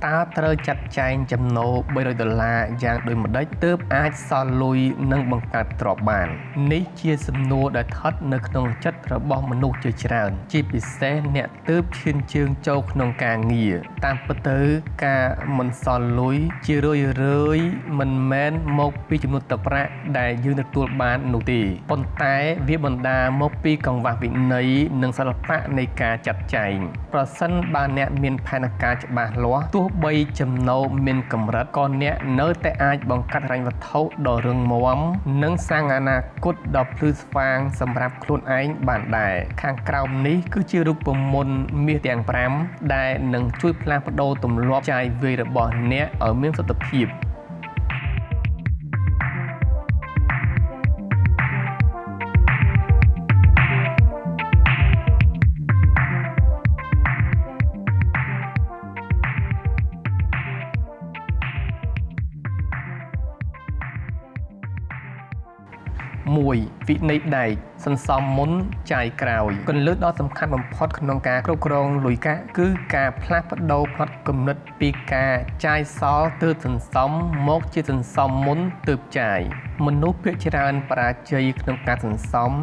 តើត្រូវចាត់ចែងចំណូល$300យ៉ាងដូចម្តេចទើបអាចសល់លុយនិងបង្កើតទ្រព្យបាននេះជាសំណួរដែលស្ថិតនៅក្នុងចិត្តរបស់មនុស្សជាច្រើនជាពិសេសអ្នកទើបឈានជើងចូលក្នុងការងារតាមពិតទៅការមិនសល់លុយជារឿយៗមិនមែនមកពីចំនួនទឹកប្រាក់ដែលយើងទទួលបាននោះទេប៉ុន្តែវាបណ្ដាលមកពីកង្វះវិន័យនិងសិល្បៈនៃការចាត់ចែងប្រសិនបើអ្នកមានផែនការច្បាស់លាស់ទោះបីចំណូលមានកម្រិតក៏អ្នកនៅតែអាចបង្កើតហិរញ្ញវត្ថុដ៏រឹងមាំនិងសាងអនាគតដ៏ភ្លឺស្វាងសម្រាប់ខ្លួនឯងបានដែរខាងក្រោមនេះគឺជារូបមន្តមាសទាំង5ដែលនឹងជួយផ្លាស់ប្ដូរទម្លាប់ចាយវាយរបស់អ្នកឲ្យមានសុខភាព1. វិន័យដែកសន្សំមុនចាយក្រោយគន្លឹះដ៏សំខាន់បំផុតក្នុងការគ្រប់គ្រងលុយកាក់គឺការផ្លាស់ប្ដូរផ្នត់គំនិតពីការចាយសល់ទើបសន្សំមកជាសន្សំមុនទើបចាយមនុស្សភាគច្រើនបរាជ័យក្នុងការសន្សំ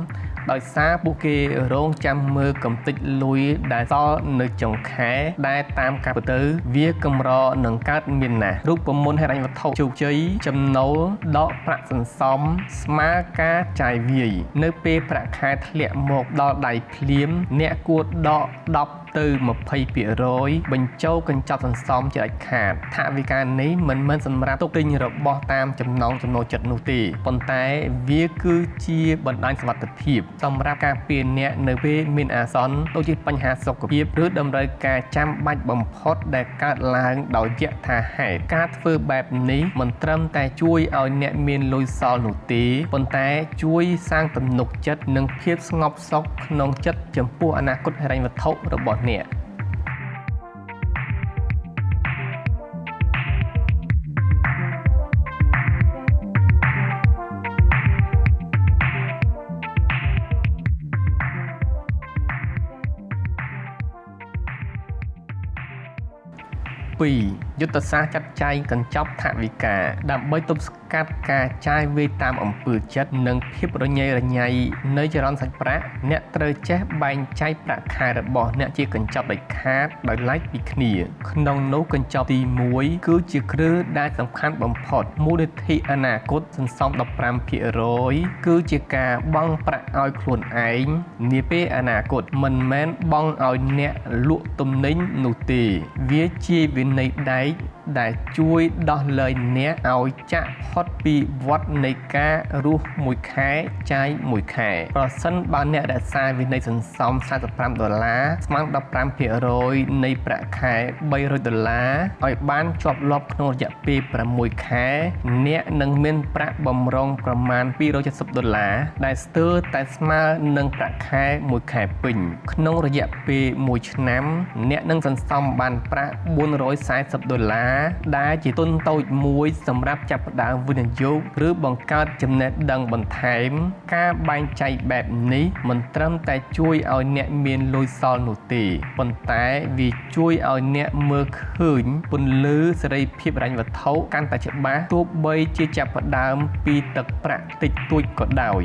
ដោយសារពួកគេរងចាំមើលកម្ទេចលុយដែលសល់នៅចុងខែដែលតាមការពិតទៅវាកម្រនឹងកើតមានណាស់រូបមន្តហិរញ្ញវត្ថុជោគជ័យចំណូលដកប្រាក់សន្សំស្មើការចាយវាយនៅពេលប្រាក់ខែធ្លាក់មកដល់ដៃភ្លាមអ្នកគួរដក10ទៅ20% បញ្ចូលកញ្ចប់សន្សំជាដាច់ខាតថវិកានេះមិនមែនសម្រាប់ទុកទិញរបស់តាមចំណង់ចំណូលចិត្តនោះទេប៉ុន្តែវាគឺជាបណ្ដាញសុវត្ថិភាពសម្រាប់ការពារអ្នកនៅពេលមានអាសន្នដូចជាបញ្ហាសុខភាពឬតម្រូវការចាំបាច់បំផុតដែលកើតឡើងដោយយថាហេតុការធ្វើបែបនេះមិនត្រឹមតែជួយឲ្យអ្នកមានលុយសល់នោះទេប៉ុន្តែជួយសាងទំនុកចិត្តនិងភាពស្ងប់សុខក្នុងចិត្តចំពោះអនាគតហិរញ្ញវត្ថុរបស់អ្នក2. យុទ្ធសាស្ត្រចាត់ចែងកញ្ចប់ថវិកាដើម្បីទប់ស្កាត់ការចាយវាយតាមអំពើចិត្តនិងភាពរញ៉េរញ៉ៃនៃចរន្តសាច់ប្រាក់អ្នកត្រូវចេះបែងចែកប្រាក់ខែរបស់អ្នកជាកញ្ចប់ដាច់ខាតដោយឡែកពីគ្នាក្នុងនោះកញ្ចប់ទី1គឺជាគ្រឹះដែលសំខាន់បំផុតមូលនិធិអនាគតសន្សំ 15% គឺជាការបង់ប្រាក់ឲ្យខ្លួនឯងនាពេលអនាគតមិនមែនបង់ឲ្យអ្នកលក់ទំនិញនោះទេវាជាវិន័យដែកដែលជួយដោះលែងអ្នកឲ្យចាក់ផុតពីវដ្តនៃការរស់មួយខែចាយមួយខែប្រសិនបើអ្នករក្សាវិន័យសន្សំ$45ស្មើ15% នៃប្រាក់ខែ$300ឲ្យបានជាប់លាប់ក្នុងរយៈពេល6ខែអ្នកនឹងមានប្រាក់បម្រុងប្រមាណ$270ដែលស្ទើរតែស្មើនឹងប្រាក់ខែមួយខែពេញក្នុងរយៈពេល1ឆ្នាំអ្នកនឹងសន្សំបានប្រាក់$440ដែលជាទុនតូចមួយសម្រាប់ចាប់ផ្ដើមវិនិយោគឬបង្កើតចំណេះដឹងបន្ថែមការបែងចែកបែបនេះមិនត្រឹមតែជួយឲ្យអ្នកមានលុយសល់នោះទេប៉ុន្តែវាជួយឲ្យអ្នកមើលឃើញពន្លឺសេរីភាពហិរញ្ញវត្ថុកាន់តែច្បាស់ទោះបីជាចាប់ផ្ដើមពីទឹកប្រាក់តិចតួចក៏ដោយ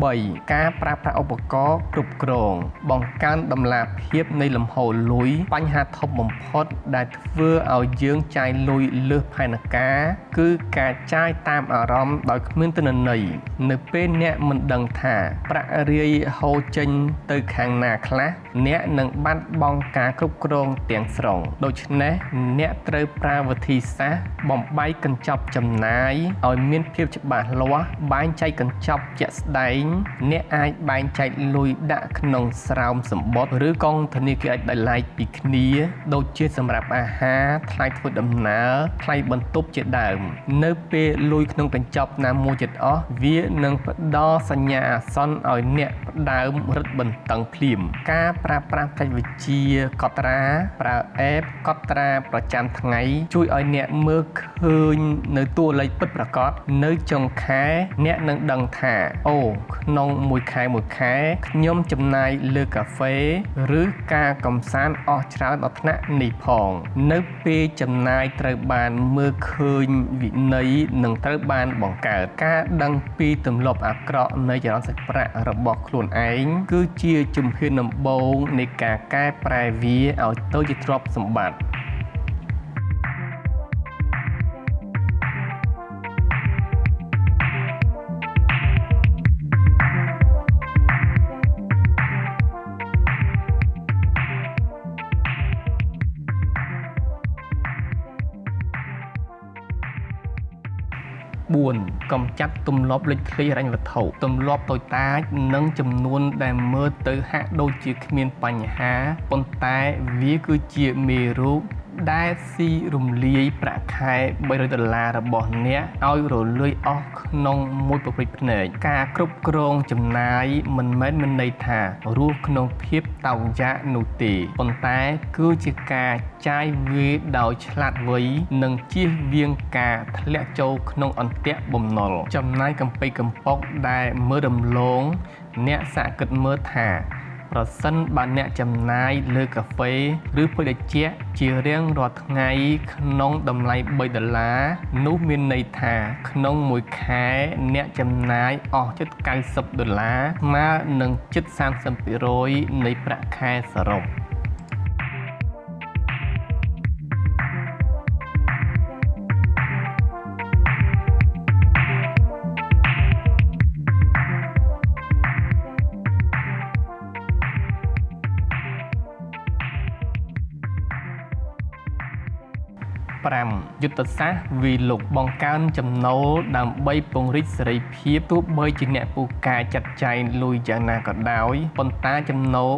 3. ការប្រើប្រាស់ឧបករណ៍គ្រប់គ្រងបង្កើនតម្លាភាពនៃលំហូរលុយបញ្ហាធំបំផុតដែលធ្វើឲ្យយើងចាយលុយលើសផែនការគឺការចាយតាមអារម្មណ៍ដោយគ្មានទិន្នន័យនៅពេលអ្នកមិនដឹងថាប្រាក់រាយហូរចេញទៅខាងណាខ្លះអ្នកនឹងបាត់បង់ការគ្រប់គ្រងទាំងស្រុងដូច្នេះអ្នកត្រូវប្រើវិធីសាស្ត្របំបែកកញ្ចប់ចំណាយឲ្យមានភាពច្បាស់លាស់បែងចែកកញ្ចប់ជាក់ស្ដែង ងអ្នកអាចបែងចែកលុយដាក់ក្នុងស្រោមសម្បត្តិឬកងធនាគារដោយឡែកពីគ្នាដូចជាសម្រាប់អាហារថ្លៃធ្វើដំណើរថ្លៃបន្ទប់ជាដើមនៅពេលលុយក្នុងកញ្ចប់ណាមួយចិត្តអស់វានឹងផ្ដល់សញ្ញាអាសន្នឲ្យអ្នកផ្ដើមរឹតបន្តឹងភ្លាមការប្រើប្រាស់បច្ចេកវិទ្យាកត់ត្រាប្រើអេបកត់ត្រាប្រចាំថ្ងៃជួយឲ្យអ្នកមើលឃើញនៅតួលេខពិតប្រាកដនៅចុងខែអ្នកនឹងដឹងថាអូក្នុងមួយខែខ្ញុំចំណាយលើកាហ្វេឬការកម្សាន្តអស់ច្រើនដល់ថ្នាក់នេះផងនៅពេលចំណាយត្រូវបានមើលឃើញវិន័យនឹងត្រូវបានបង្កើតការដឹងពីទម្លាប់អាក្រក់នៃចរន្តសាច់ប្រាក់របស់ខ្លួនឯងគឺជាជំហានដំបូងនៃការកែប្រែវាឲ្យទៅជាទ្រព្យសម្បត្តិ4កំចាត់ទម្លាប់លេចធ្លាយហិរញ្ញវត្ថុទម្លាប់តូចតាចនិងចំនួនដែលមើលទៅហាក់ដូចជាគ្មានបញ្ហាប៉ុន្តែវាគឺជាមេរោគដែលស៊ីរំលាយប្រាក់ខែ$300របស់អ្នកឲ្យរលាយអស់ក្នុងមួយប្រព្រឹត្តភ្នែកការគ្រប់គ្រងចំណាយមិនមែនមានន័យថារស់ក្នុងភាពតោកយ៉ាកនោះទេប៉ុន្តែគឺជាការចាយវាយដោយឆ្លាតវៃនិងជៀសវាងការធ្លាក់ចូលក្នុងអន្ទាក់បំណុលចំណាយកំពៃកំប៉ុកដែលមើលរំលងអ្នកសាកគិតមើលថាប្រសិនបើអ្នកចំណាយលើកាហ្វេឬភេសជ្ជៈជារៀងរាល់ថ្ងៃក្នុងតម្លៃ$3នោះមានន័យថាក្នុងមួយខែអ្នកចំណាយអស់ជិត$90ស្មើនឹងជិត 30% នៃប្រាក់ខែសរុប5យុទ្ធសាស្ត្រវីលុកបង្កើនចំណូលដើម្បីពង្រីកសេរីភាពទោះបីជាអ្នកពូកែចាត់ចែងលុយយ៉ាងណាក៏ដោយប៉ុន្តែចំណូល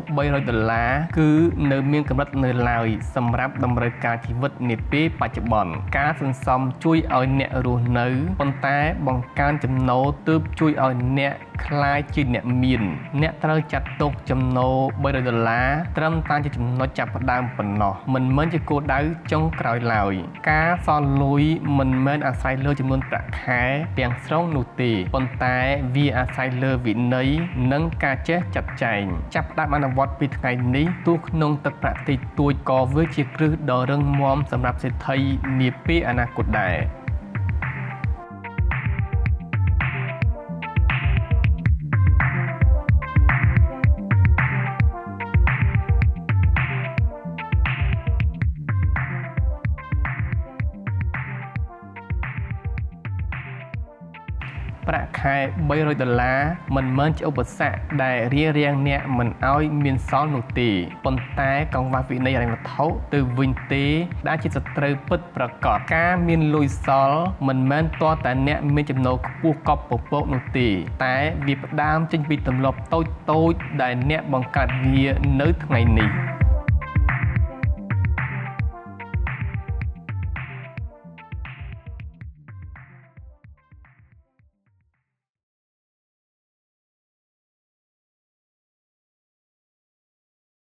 $300គឺនៅមានកម្រិតនៅឡើយសម្រាប់តម្រូវការជីវិតនាពេលបច្ចុប្បន្នការសន្សំជួយឲ្យអ្នករស់នៅប៉ុន្តែបង្កើនចំណូលទើបជួយឲ្យអ្នកក្លាយជាអ្នកមានអ្នកត្រូវចាត់ទុកចំណូល$300ត្រឹមតែជាចំណុចចាប់ផ្ដើមប៉ុណ្ណោះមិនមែនជាគោលដៅចុងក្រោយឡើយការសល់លុយមិនមែនអាស្រ័យលើចំនួនប្រាក់ខែទាំងស្រុងនោះទេប៉ុន្តែវាអាស្រ័យលើវិន័យនិងការចេះចាត់ចែងចាប់ផ្ដើមអនុវត្តពីថ្ងៃនេះទោះក្នុងទឹកប្រាក់តិចតួចក៏វាជាគ្រឹះដ៏រឹងមាំសម្រាប់សេដ្ឋីនាពេលអនាគតដែរប្រាក់ខែ$300មិនមែនជាឧបសគ្គដែលរារាំងអ្នកមិនឲ្យមានសល់នោះទេប៉ុន្តែកង្វះវិន័យហិរញ្ញវត្ថុទៅវិញទេដែលជាសត្រូវពិតប្រាកដការមានលុយសល់មិនមែនទាល់តែអ្នកមានចំណូលខ្ពស់កប់ពពកនោះទេតែវាផ្ដើមចេញពីទម្លាប់តូចៗដែលអ្នកបង្កើតវានៅថ្ងៃនេះ